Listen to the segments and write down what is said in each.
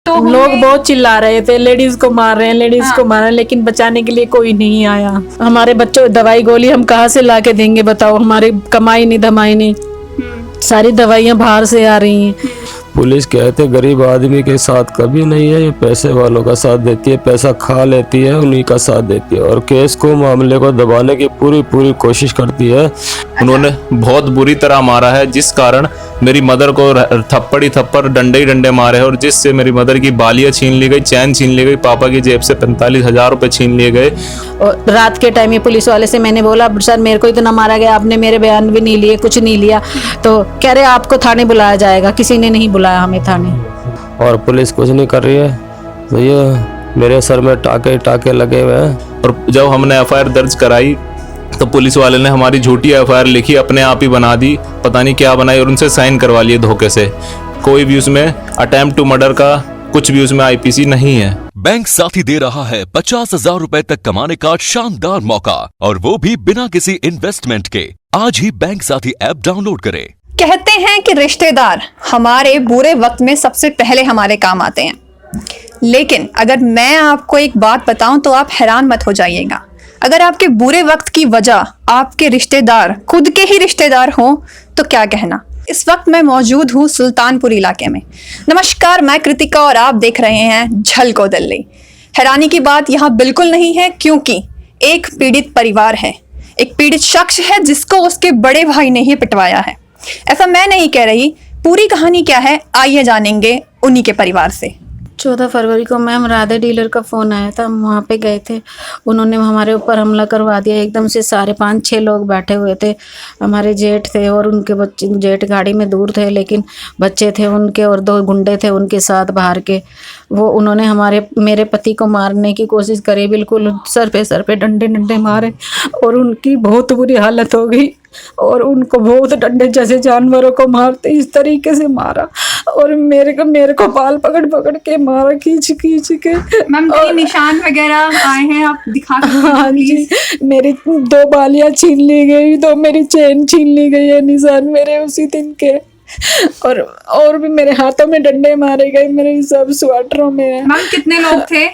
तो लोग बहुत चिल्ला रहे थे, लेडीज को मार रहे हैं, लेडीज को मार रहे हैं, लेकिन बचाने के लिए कोई नहीं आया। हमारे बच्चों दवाई गोली हम कहाँ से ला के देंगे बताओ, हमारी कमाई नहीं धमाई नहीं, सारी दवाइयाँ बाहर से आ रही हैं। पुलिस कहते गरीब आदमी के साथ कभी नहीं है, ये पैसे वालों का साथ देती है, पैसा खा लेती है, उन्हीं का साथ देती है और केस को मामले को दबाने की पूरी कोशिश करती है। उन्होंने बहुत बुरी तरह मारा है, जिस कारण मेरी मदर को थप्पड़ ही थप्पड़, डंडे ही डंडे मारे हैं और जिससे मेरी मदर की बालियां छीन ली गई, चैन छीन ली गई, पापा की जेब से 45,000 रुपए छीन लिए गए। और रात के टाइम ये पुलिस वाले से मैंने बोला सर मेरे को इतना मारा गया, आपने मेरे बयान भी नहीं लिए, कुछ नहीं लिया, तो कह रहे आपको थाने बुलाया जाएगा। किसी ने नहीं बुलाया हमें थाने। और पुलिस कुछ नहीं कर रही है, तो ये मेरे सर में टाके लगे हुए हैं। और जब हमने एफआईआर दर्ज कराई तो पुलिस वाले ने हमारी झूठी एफआईआर लिखी, अपने आप ही बना दी, पता नहीं क्या बनाई और उनसे साइन करवा लिए धोखे से। कोई भी उसमें अटेम्प्ट टू मर्डर का कुछ भी उसमें आईपीसी नहीं है। बैंक साथी दे रहा है 50,000 रुपए तक कमाने का शानदार मौका, और वो भी बिना किसी इन्वेस्टमेंट के। आज ही बैंक साथी ऐप डाउनलोड करें। कहते हैं कि रिश्तेदार हमारे बुरे वक्त में सबसे पहले हमारे काम आते हैं, लेकिन अगर मैं आपको एक बात बताऊं तो आप हैरान मत हो जाइएगा। अगर आपके बुरे वक्त की वजह आपके रिश्तेदार खुद के ही रिश्तेदार हों तो क्या कहना। इस वक्त मैं मौजूद हूँ सुल्तानपुर इलाके में। नमस्कार, मैं कृतिका और आप देख रहे हैं झलको दिल्ली। हैरानी की बात यहाँ बिल्कुल नहीं है, क्योंकि एक पीड़ित परिवार है, एक पीड़ित शख्स है जिसको उसके बड़े भाई ने ही पिटवाया है। ऐसा मैं नहीं कह रही, पूरी कहानी क्या है आइए जानेंगे उन्हीं के परिवार से। 14 फरवरी को मैम राधे डीलर का फ़ोन आया था, हम वहाँ पे गए थे, उन्होंने हमारे ऊपर हमला करवा दिया एकदम से। सारे 5-6 लोग बैठे हुए थे, हमारे जेठ थे और उनके बच्चे, जेठ गाड़ी में दूर थे लेकिन बच्चे थे उनके और 2 गुंडे थे उनके साथ बाहर के। वो उन्होंने मेरे पति को मारने की कोशिश करी, बिल्कुल सर पे डंडे मारे और उनकी बहुत बुरी हालत हो गई और उनको बहुत डंडे जैसे जानवरों को मारते इस तरीके से मारा और मेरे को बाल पकड़ के मारा, खींच के। मैम कोई निशान वगैरह आए हैं, आप दिखा सकते हैं? हाँ जी, मेरी 2 बालियां छीन ली गई, 2 मेरी चेन छीन ली गई है, निशान मेरे उसी दिन के। और भी मेरे हाथों में डंडे मारे गए, मेरे सब स्वेटरों में। मैम कितने लोग थे?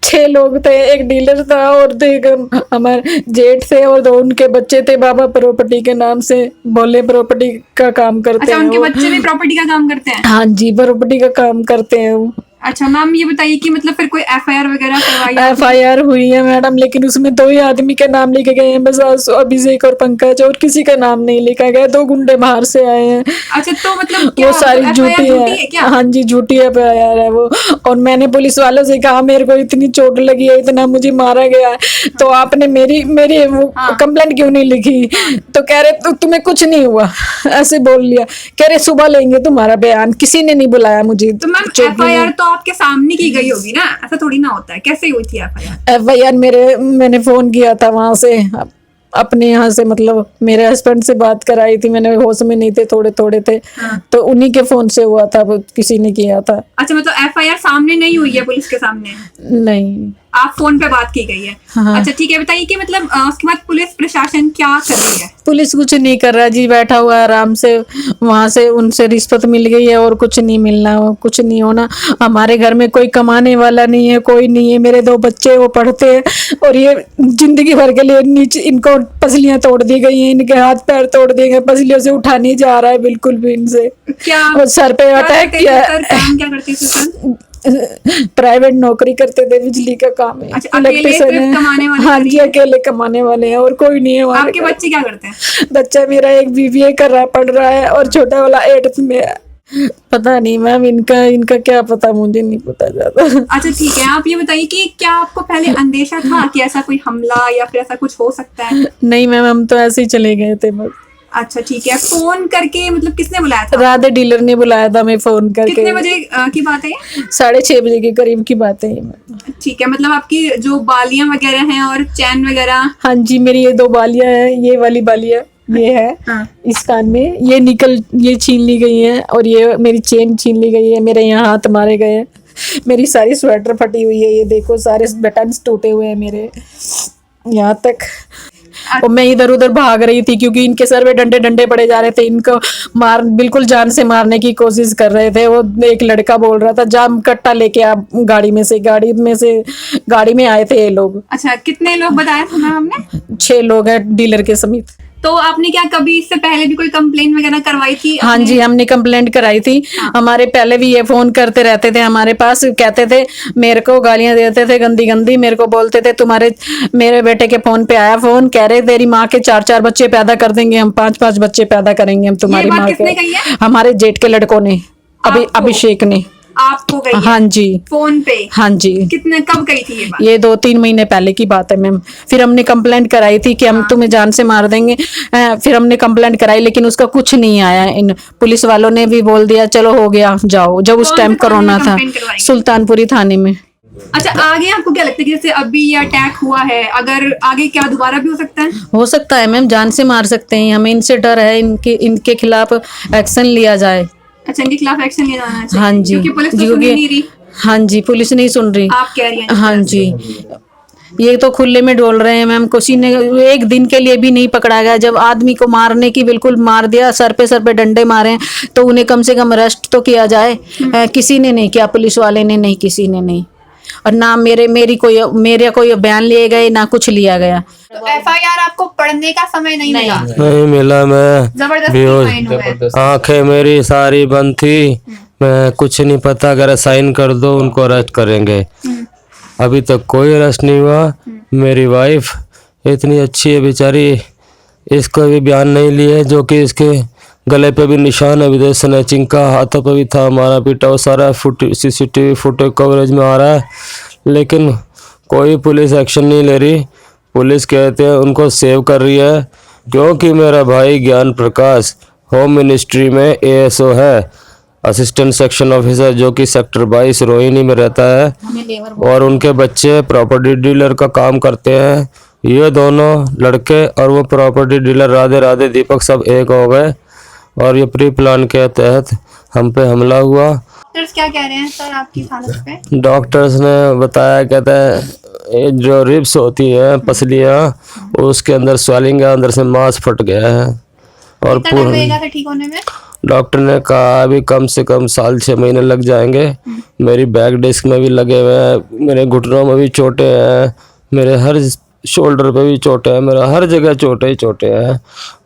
6 लोग थे, एक डीलर था और 2 हमारे जेठ थे और 2 उनके बच्चे थे। बाबा प्रॉपर्टी के नाम से भोले प्रॉपर्टी का काम करते हैं। उनके बच्चे भी प्रॉपर्टी का काम करते हैं? हाँ जी, प्रॉपर्टी का काम करते हैं वो। अच्छा मैम, ये बताइए कि मतलब फिर कोई एफआईआर वगैरह करवाई? एफआईआर हुई है मैडम, लेकिन उसमें 2 ही आदमी के नाम लिखे गए हैं बस, अभिषेक और पंकज, और किसी का नाम नहीं लिखा गया। 2 गुंडे बाहर से आए हैं। अच्छा, तो मतलब वो सारी झूठी है। हाँ जी, झूठी एफआईआर है वो। और मैंने पुलिस वालों से कहा मेरे को इतनी चोट लगी है, इतना मुझे मारा गया है, तो आपने मेरी वो कंप्लेंट क्यों नहीं लिखी? तो कह रहे तुम्हें कुछ नहीं हुआ, ऐसे बोल लिया। कह रहे सुबह लेंगे तुम्हारा बयान, किसी ने नहीं बुलाया मुझे। तो मैम एफआईआर तो आपके सामने की गई होगी ना, ऐसा थोड़ी ना होता है। कैसे हुई थी एफआईआर? मैंने फोन किया था वहां से, अपने यहाँ से, मतलब मेरे हस्बैंड से बात कराई थी मैंने, होश में नहीं थे, थोड़े थे। तो उन्हीं के फोन से हुआ था, किसी ने किया था। अच्छा, मतलब एफआईआर सामने नहीं हुई है पुलिस के सामने? नहीं, आप फोन पे बात की गई है। हाँ। अच्छा ठीक है, बताइए कि मतलब उसके बाद पुलिस प्रशासन क्या कर रही है? पुलिस कुछ नहीं कर रहा जी, बैठा हुआ है आराम से। वहां से उनसे रिश्वत मिल गई है और कुछ नहीं मिलना, कुछ नहीं होना। हमारे घर में कोई कमाने वाला नहीं है, कोई नहीं है। मेरे 2 बच्चे वो पढ़ते हैं और ये जिंदगी भर के लिए नीचे इनको पसलियां तोड़ दी गई हैं, इनके हाथ पैर तोड़ दिए गए, पसलियों से उठा नहीं जा रहा है बिल्कुल भी इनसे। क्या और सर पे अटैक किया। काम क्या करते थे? प्राइवेट नौकरी करते थे, बिजली का काम है। अच्छा, अकेले सिर्फ कमाने वाले? हाँ जी, अकेले कमाने वाले हैं और कोई नहीं है। आपके बच्चे क्या करते हैं? बच्चा मेरा एक बीबीए कर रहा, पढ़ रहा है और छोटा वाला 8th में है। पता नहीं मैम, इनका क्या पता, मुझे नहीं पता ज्यादा। अच्छा ठीक है, आप ये बताइए कि क्या आपको पहले अंदेशा था कि ऐसा कोई हमला या फिर ऐसा कुछ हो सकता है? नहीं मैम, हम तो ऐसे ही चले गए थे बस। अच्छा ठीक है, फोन करके मतलब किसने बुलाया था? राधे डीलर ने बुलाया था मैं फोन करके। कितने बजे की बात है? 6:30 बजे के करीब की बात है ये। ठीक है, मतलब आपकी जो बालियां वगैरह हैं और चैन वगैरह? हाँ जी, मेरी ये 2 बालियां हैं, ये वाली बालियां ये है। हाँ। इस कान में ये छीन ली गई है और ये मेरी चेन छीन ली गई है, मेरे यहाँ हाथ मारे गए हैं, मेरी सारी स्वेटर फटी हुई है, ये देखो सारे बटन्स टूटे हुए हैं मेरे यहाँ तक। और मैं इधर उधर भाग रही थी क्योंकि इनके सर पे डंडे डंडे पड़े जा रहे थे, इनको मार बिल्कुल जान से मारने की कोशिश कर रहे थे। वो एक लड़का बोल रहा था जा कट्टा लेके आ गाड़ी में आए थे ये लोग। अच्छा, कितने लोग बताया था मैम हमने? 6 लोग हैं डीलर के समेत। तो आपने क्या कभी इससे पहले भी कोई कंप्लेंट वगैरह करवाई थी? हाँ जी, हमने कंप्लेंट कराई थी। हमारे पहले भी ये फोन करते रहते थे हमारे पास, कहते थे मेरे को गालियां देते थे गंदी गंदी, मेरे को बोलते थे मेरे बेटे के फोन पे आया फोन, कह रहे तेरी माँ के 4-4 बच्चे पैदा कर देंगे हम, 5-5 बच्चे पैदा करेंगे हम तुम्हारी माँ किसने कही है? के। हमारे जेठ के लड़कों ने, अभिषेक ने। आपको गई है? हाँ जी, फोन पे? हाँ जी। कितने कब गई थी ये बात? ये 2-3 महीने पहले की बात है मैम। फिर हमने कंप्लेंट कराई थी कि हम तुम्हें जान से मार देंगे। फिर हमने कंप्लेंट कराई लेकिन उसका कुछ नहीं आया। इन पुलिस वालों ने भी बोल दिया चलो हो गया जाओ, जब उस टाइम कोरोना था। सुल्तानपुरी थाने में। अच्छा, आगे आपको क्या लगता है कि जैसे अभी ये अटैक हुआ है, अगर आगे क्या दोबारा भी हो सकता है? हो सकता है मैम, जान से मार सकते हैं। हमें इनसे डर है, इनके खिलाफ एक्शन लिया जाए। अच्छा, इनके खिलाफ एक्शन लिया जाना चाहिए। हाँ जी, क्योंकि पुलिस तो सुन ही नहीं रही। हाँ जी, पुलिस नहीं सुन रही। आप कह रही हैं? हाँ जी, ये तो खुले में डोल रहे हैं मैम। किसी ने एक दिन के लिए भी नहीं पकड़ा गया। जब आदमी को मारने की बिल्कुल मार दिया, सर पे डंडे मारे हैं, तो उन्हें कम से कम अरेस्ट तो किया जाए। किसी ने नहीं किया, पुलिस वाले ने नहीं, किसी ने नहीं। और ना मेरा कोई बयान लिए गए, ना कुछ लिया गया। तो FIR आपको पढ़ने का समय नहीं मिला? नहीं मिला। मैं जबरदस्ती फाइन हुआ है। आंखें मेरी सारी बंद थी, मैं कुछ नहीं पता। अगर साइन कर दो उनको अरेस्ट करेंगे। अभी तक कोई अरेस्ट नहीं हुआ। मेरी वाइफ इतनी अच्छी है बेचारी, इसको भी बयान नहीं लिए। जो कि इसके गले पे भी निशान है विदेश स्नैचिंग का, हाथों पे भी था, मारा पीटा, वो सारा CCTV फुटेज कवरेज में आ रहा है। लेकिन कोई पुलिस एक्शन नहीं ले रही। पुलिस कहते हैं उनको सेव कर रही है, क्योंकि मेरा भाई ज्ञान प्रकाश होम मिनिस्ट्री में ASO है, असिस्टेंट सेक्शन ऑफिसर, जो कि सेक्टर 22 रोहिणी में रहता है। और उनके बच्चे प्रॉपर्टी डीलर का काम करते हैं। ये दोनों लड़के और वो प्रॉपर्टी डीलर राधे दीपक सब एक हो गए और ये प्री प्लान के तहत हम पे हमला हुआ। डॉक्टर्स क्या कह रहे हैं सर आपकी हालत पे? डॉक्टर्स ने बताया, कहते हैं ये जो रिब्स होती है पसलियाँ, उसके अंदर स्वेलिंग है, अंदर से मांस फट गया है। और पूरा ठीक होने में डॉक्टर ने कहा अभी कम से कम 1-6 महीने लग जाएंगे। मेरी बैक डिस्क में भी लगे हुए हैं, मेरे घुटनों में भी चोटें हैं, मेरे हर शोल्डर पे भी चोटें हैं, मेरा हर जगह चोटें ही चोटें हैं।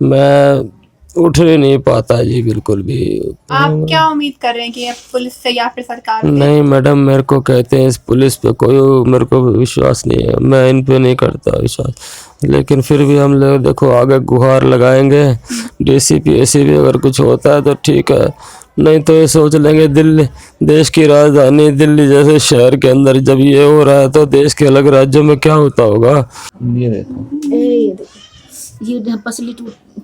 मैं उठ ही नहीं पाता जी बिल्कुल भी। आप क्या उम्मीद कर रहे हैं कि पुलिस से या फिर सरकार से? नहीं मैडम, मेरे को कहते हैं इस पुलिस पे कोई मेरे को विश्वास नहीं है, मैं इन पे नहीं करता विश्वास। लेकिन फिर भी हम लोग देखो आगे गुहार लगाएंगे। DCP ACP अगर कुछ होता है तो ठीक है, नहीं तो ये सोच लेंगे दिल्ली, देश की राजधानी दिल्ली जैसे शहर के अंदर जब ये हो रहा है तो देश के अलग राज्यों में क्या होता होगा। ये देखो ये पसली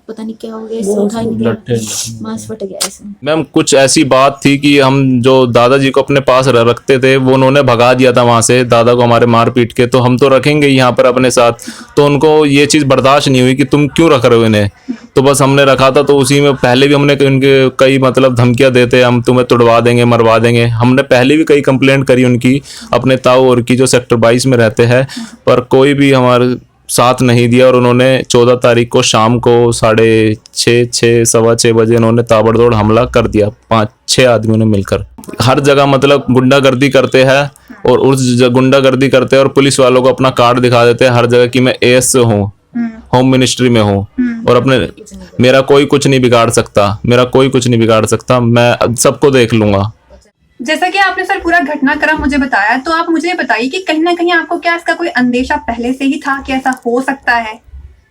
पता नहीं क्या हो गया, उठा ही नहीं, मांस फट गया इसमें। मैम कुछ ऐसी बात थी कि हम जो दादाजी को अपने पास रखते थे वो उन्होंने भगा दिया था वहां से, दादा को हमारे मार पीट के। तो हम तो रखेंगे यहाँ पर अपने साथ, तो उनको ये चीज बर्दाश्त नहीं हुई कि तुम क्यों रख रहे हो इन्हें। तो बस हमने रखा था। तो उसी में पहले भी हमने उनके कई मतलब धमकियां देते, हम तुम्हें तुड़वा देंगे, मरवा देंगे। हमने पहले भी कई कंप्लेंट करी उनकी, अपने ताऊ और की जो सेक्टर 22 में रहते हैं, पर कोई भी हमारे साथ नहीं दिया। और उन्होंने 14 तारीख को शाम को 6:30 सवा 6 बजे उन्होंने ताबड़तोड़ हमला कर दिया, 5-6 आदमियों ने मिलकर। हर जगह मतलब गुंडागर्दी करते हैं और उस गुंडागर्दी करते हैं और पुलिस वालों को अपना कार्ड दिखा देते हैं हर जगह कि मैं ASO हूँ, होम मिनिस्ट्री में हूँ, और अपने मेरा कोई कुछ नहीं बिगाड़ सकता, मेरा कोई कुछ नहीं बिगाड़ सकता, मैं सबको देख लूंगा। जैसा कि आपने सर पूरा घटनाक्रम मुझे बताया, तो आप मुझे बताइए कि कहीं ना कहीं आपको क्या इसका कोई अंदेशा पहले से ही था कि ऐसा हो सकता है?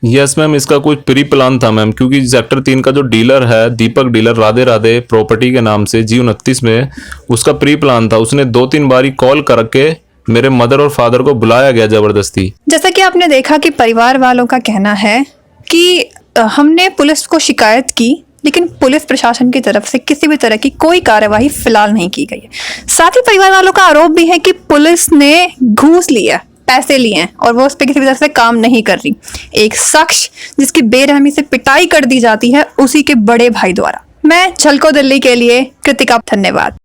यस मैम, इसका कुछ प्री प्लान था मैम, क्योंकि सेक्टर 3 का जो डीलर है दीपक डीलर राधे प्रॉपर्टी के नाम से G29 में, उसका प्री प्लान था। उसने 2-3 बारी कॉल करके मेरे मदर और फादर को बुलाया गया जबरदस्ती। जैसा कि आपने देखा कि परिवार वालों का कहना है कि हमने पुलिस को शिकायत की, लेकिन पुलिस प्रशासन की तरफ से किसी भी तरह की कोई कार्यवाही फिलहाल नहीं की गई है। साथ ही परिवार वालों का आरोप भी है कि पुलिस ने घूस लिया, पैसे लिए हैं और वो उस पर किसी भी तरह से काम नहीं कर रही। एक शख्स जिसकी बेरहमी से पिटाई कर दी जाती है उसी के बड़े भाई द्वारा। मैं झलको दिल्ली के लिए कृतिका, धन्यवाद।